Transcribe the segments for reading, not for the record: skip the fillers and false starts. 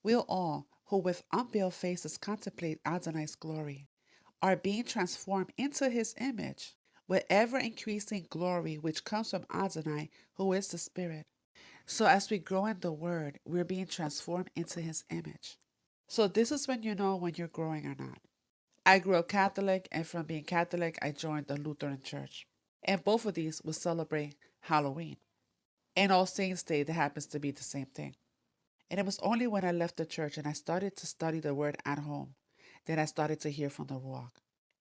We'll all, who with unveiled faces contemplate Adonai's glory, are being transformed into his image with ever increasing glory which comes from Adonai, who is the Spirit. So as we grow in the Word, we're being transformed into his image. So this is when you know when you're growing or not. I grew up Catholic, and from being Catholic, I joined the Lutheran Church. And both of these will celebrate Halloween. And All Saints' Day, that happens to be the same thing. And it was only when I left the church and I started to study the Word at home that I started to hear from the Ruach.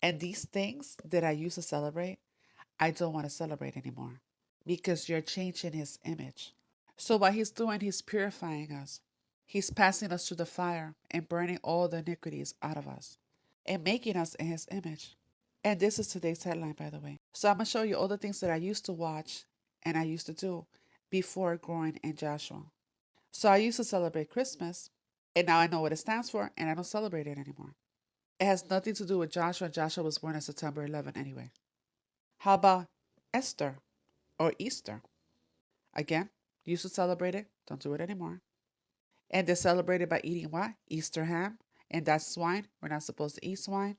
And these things that I used to celebrate, I don't want to celebrate anymore because you're changing his image. So what he's doing, he's purifying us. He's passing us through the fire and burning all the iniquities out of us and making us in his image. And this is today's headline, by the way. So I'm going to show you all the things that I used to watch and I used to do before growing in Joshua. So I used to celebrate Christmas, and now I know what it stands for, and I don't celebrate it anymore. It has nothing to do with Joshua. Joshua was born on September 11 anyway. How about Esther or Easter? Again, used to celebrate it, don't do it anymore. And they celebrate it by eating what? Easter ham. And that's swine. We're not supposed to eat swine.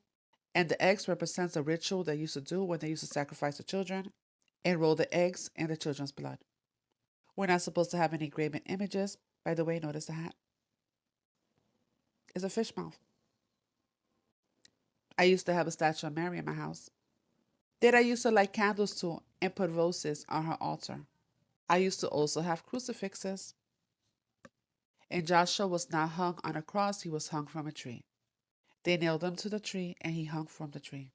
And the eggs represents a ritual they used to do when they used to sacrifice the children and roll the eggs in the children's blood. We're not supposed to have any graven images. By the way, notice the hat. It's a fish mouth. I used to have a statue of Mary in my house that I used to light candles to and put roses on her altar. I used to also have crucifixes. And Joshua was not hung on a cross, he was hung from a tree. They nailed him to the tree and he hung from the tree.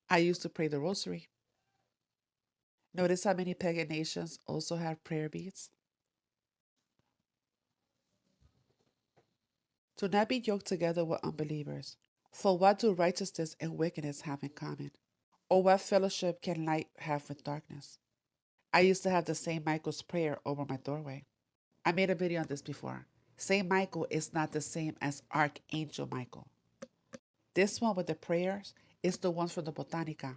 I used to pray the rosary. Notice how many pagan nations also have prayer beads? Do not be yoked together with unbelievers. For what do righteousness and wickedness have in common? Or what fellowship can light have with darkness? I used to have the St. Michael's prayer over my doorway. I made a video on this before. St. Michael is not the same as Archangel Michael. This one with the prayers is the one from the Botanica,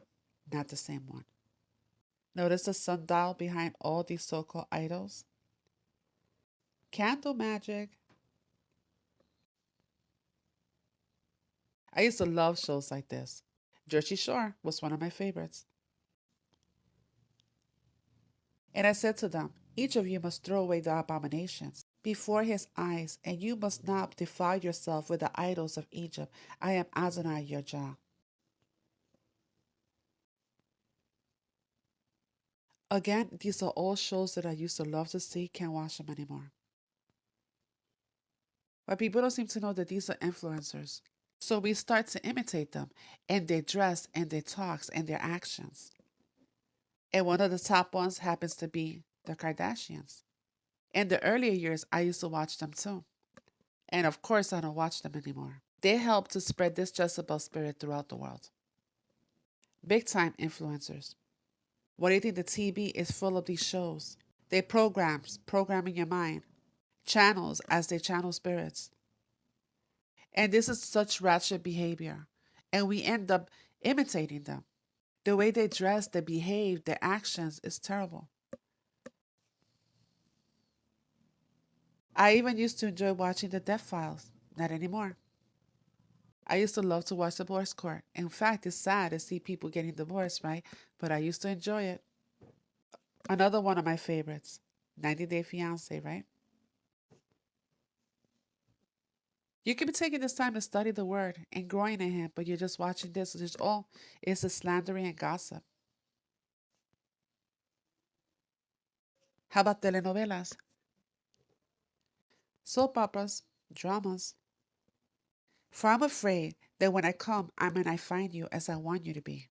not the same one. Notice the sundial behind all these so-called idols? Candle magic. I used to love shows like this. Jersey Shore was one of my favorites. And I said to them, each of you must throw away the abominations before his eyes, and you must not defile yourself with the idols of Egypt. I am Adonai your Jah. Again, these are all shows that I used to love to see, can't watch them anymore. But people don't seem to know that these are influencers. So we start to imitate them in their dress and their talks and their actions. And one of the top ones happens to be the Kardashians. In the earlier years, I used to watch them too. And of course, I don't watch them anymore. They help to spread this Jezebel spirit throughout the world. Big time influencers. What do you think the TV is full of these shows? They programming your mind, channels as they channel spirits. And this is such ratchet behavior. And we end up imitating them. The way they dress, they behave, their actions is terrible. I even used to enjoy watching the Death Files. Not anymore. I used to love to watch the divorce court. In fact, it's sad to see people getting divorced, right? But I used to enjoy it. Another one of my favorites, 90 Day Fiance, right? You could be taking this time to study the word and growing in him, but you're just watching this. It's all it's a slandering and gossip. How about telenovelas? Soap operas, dramas. For I'm afraid that when I come, I may not find you as I want you to be,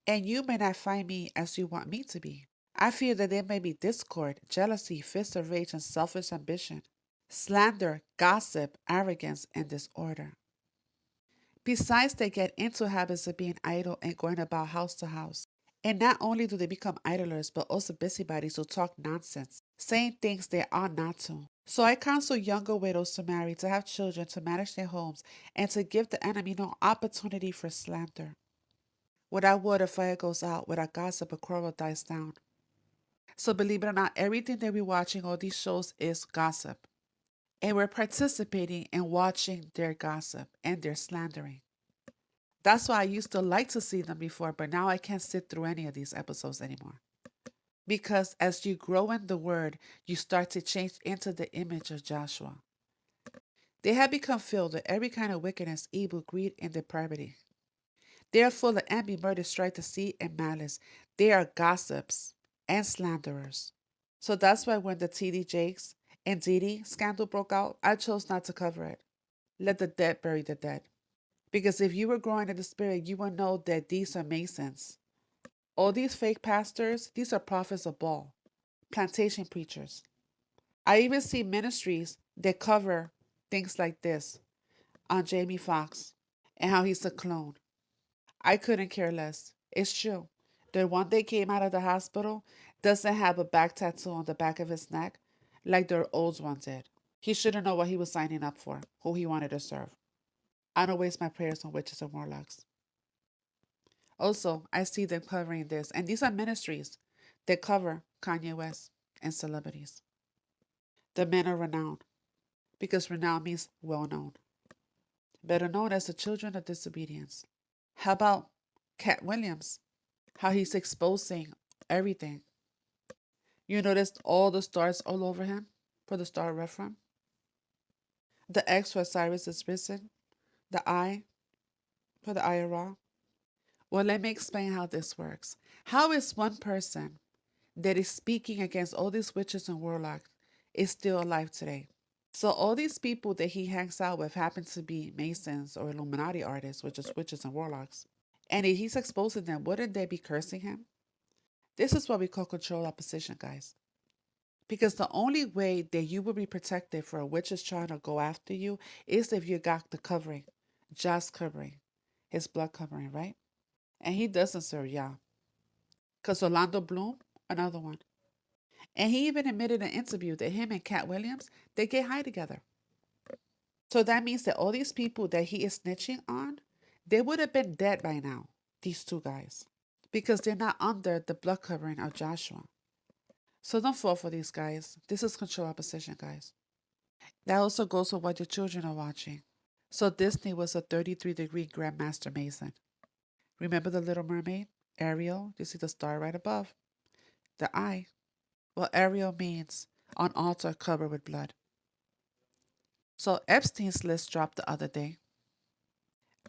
and you may not find me as you want me to be. I fear that there may be discord, jealousy, fits of rage, and selfish ambition, slander, gossip, arrogance, and disorder. Besides, they get into habits of being idle and going about house to house. And not only do they become idlers, but also busybodies who talk nonsense, saying things they are not to. So I counsel younger widows to marry, to have children, to manage their homes, and to give the enemy no opportunity for slander. Without word, a fire goes out. Without gossip, a quarrel dies down. So believe it or not, everything that we're watching, all these shows, is gossip. And we're participating in watching their gossip and their slandering. That's why I used to like to see them before, but now I can't sit through any of these episodes anymore. Because as you grow in the word, you start to change into the image of Joshua. They have become filled with every kind of wickedness, evil, greed, and depravity. They are full of envy, murder, strife, deceit, and malice. They are gossips and slanderers. So that's why when the TD Jakes and Dee scandal broke out, I chose not to cover it. Let the dead bury the dead. Because if you were growing in the spirit, you will know that these are Masons. All these fake pastors, these are prophets of Baal, plantation preachers. I even see ministries that cover things like this on Jamie Foxx and how he's a clone. I couldn't care less. It's true. The one that came out of the hospital doesn't have a back tattoo on the back of his neck like their old one did. He shouldn't know what he was signing up for, who he wanted to serve. I don't waste my prayers on witches and warlocks. Also, I see them covering this, and these are ministries that cover Kanye West and celebrities. The men are renowned because renown means well known, better known as the children of disobedience. How about Cat Williams? How he's exposing everything. You noticed all the stars all over him for the star reference? The X for Cyrus is risen, the I for the IRA. Well, let me explain how this works. How is one person that is speaking against all these witches and warlocks is still alive today? So all these people that he hangs out with happen to be Masons or Illuminati artists, which is witches and warlocks. And if he's exposing them, wouldn't they be cursing him? This is what we call control opposition, guys. Because the only way that you will be protected for a witch is trying to go after you is if you got the covering, just covering, his blood covering, right? And he doesn't serve Yah. Because Orlando Bloom, another one. And he even admitted in an interview that him and Cat Williams, they get high together. So that means that all these people that he is snitching on, they would have been dead by now, these two guys. Because they're not under the blood covering of Joshua. So don't fall for these guys. This is control opposition, guys. That also goes for what your children are watching. So Disney was a 33-degree Grandmaster Mason. Remember the Little Mermaid? Ariel, you see the star right above. The eye. Well, Ariel means on altar covered with blood. So Epstein's list dropped the other day.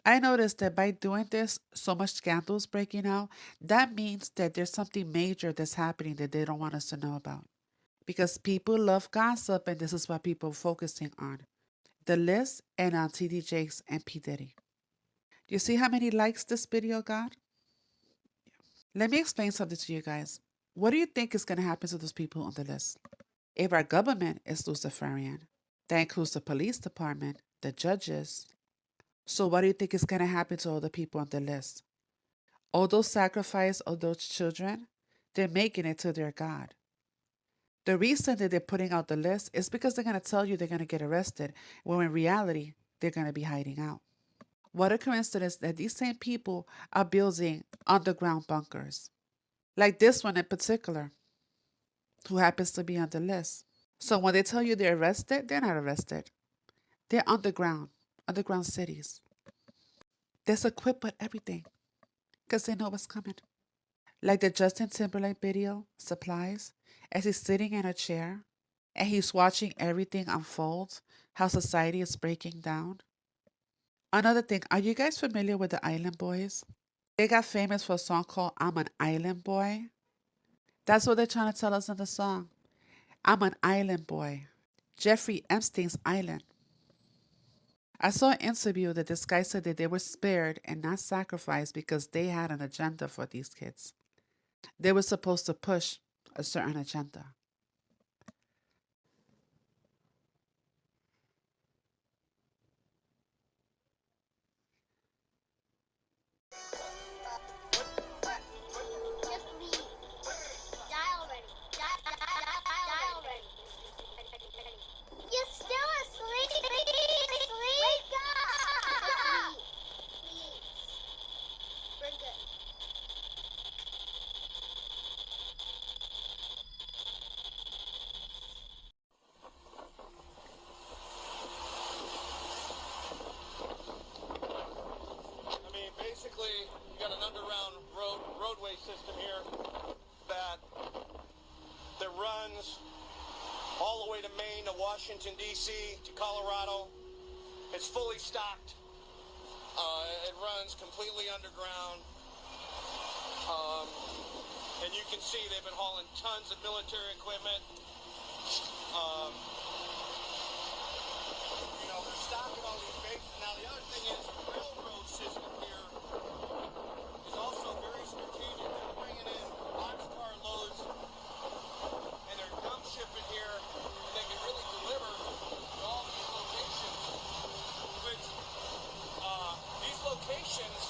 I noticed that by doing this, so much scandals breaking out, that means that there's something major that's happening that they don't want us to know about. Because people love gossip, and this is what people are focusing on. The list and on TD Jakes and P. Diddy. You see how many likes this video got? Let me explain something to you guys. What do you think is going to happen to those people on the list? If our government is Luciferian, that includes the police department, the judges. So what do you think is going to happen to all the people on the list? All those sacrifices of those children, they're making it to their God. The reason that they're putting out the list is because they're going to tell you they're going to get arrested, when in reality, they're going to be hiding out. What a coincidence that these same people are building underground bunkers. Like this one in particular, who happens to be on the list. So when they tell you they're arrested, they're not arrested. They're underground cities. They're equipped with everything because they know what's coming. Like the Justin Timberlake video, Supplies, as he's sitting in a chair and he's watching everything unfold, how society is breaking down. Another thing, are you guys familiar with the Island Boys? They got famous for a song called I'm an Island Boy. That's what they're trying to tell us in the song. I'm an island boy. Jeffrey Epstein's island. I saw an interview that this guy said that they were spared and not sacrificed because they had an agenda for these kids. They were supposed to push a certain agenda. Washington, D.C. to Colorado. It's fully stocked. It runs completely underground. And you can see they've been hauling tons of military equipment. They're stocking all these bases. Now, the other thing is the railroad system here is also very strategic. They're bringing in boxcar loads, and they're dump shipping here, and they can really deliver to all these locations, which these locations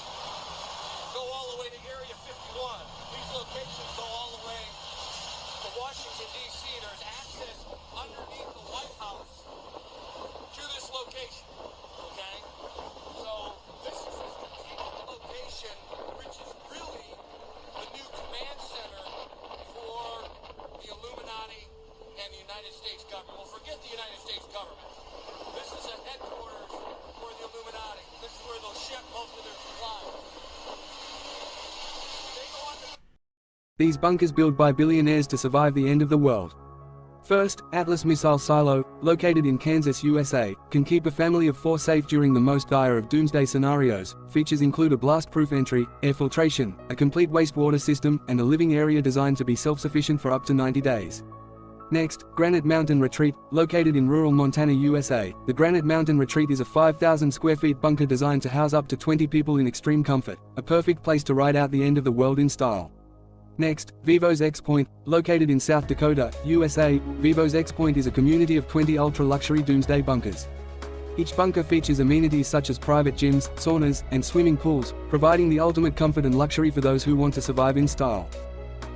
go all the way to Area 51. These locations go all the way to Washington, D.C. There's access underneath the White House to this location, okay? So this is a strategic location, which is really the new command center for the Illuminati and the United States government. Well, forget the United States government. This is a headquarters for the Illuminati. This is where they'll ship most of their supplies. These bunkers built by billionaires to survive the end of the world. First, Atlas Missile Silo, located in Kansas, USA, can keep a family of 4 safe during the most dire of doomsday scenarios. Features include a blast-proof entry, air filtration, a complete wastewater system, and a living area designed to be self-sufficient for up to 90 days. Next, Granite Mountain Retreat, located in rural Montana, USA. The Granite Mountain Retreat is a 5,000 square feet bunker designed to house up to 20 people in extreme comfort, a perfect place to ride out the end of the world in style. Next, Vivo's X Point, located in South Dakota, USA. Vivo's X Point is a community of 20 ultra-luxury doomsday bunkers. Each bunker features amenities such as private gyms, saunas, and swimming pools, providing the ultimate comfort and luxury for those who want to survive in style.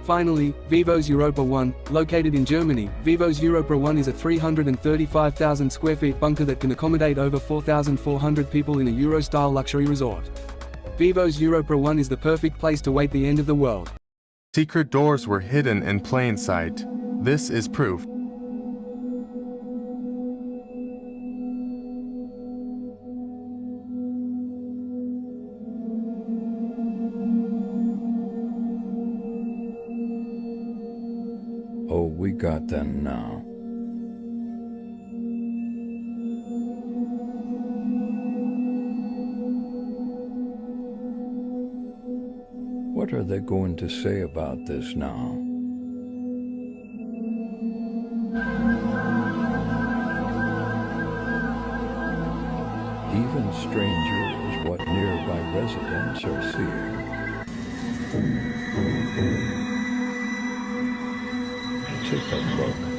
Finally, Vivo's Europa 1, located in Germany. Vivo's Europa 1 is a 335,000 square feet bunker that can accommodate over 4,400 people in a Euro-style luxury resort. Vivo's Europa 1 is the perfect place to wait the end of the world. Secret doors were hidden in plain sight. This is proof. Oh, we got them now. What are they going to say about this now? Even stranger is what nearby residents are seeing. Take a look.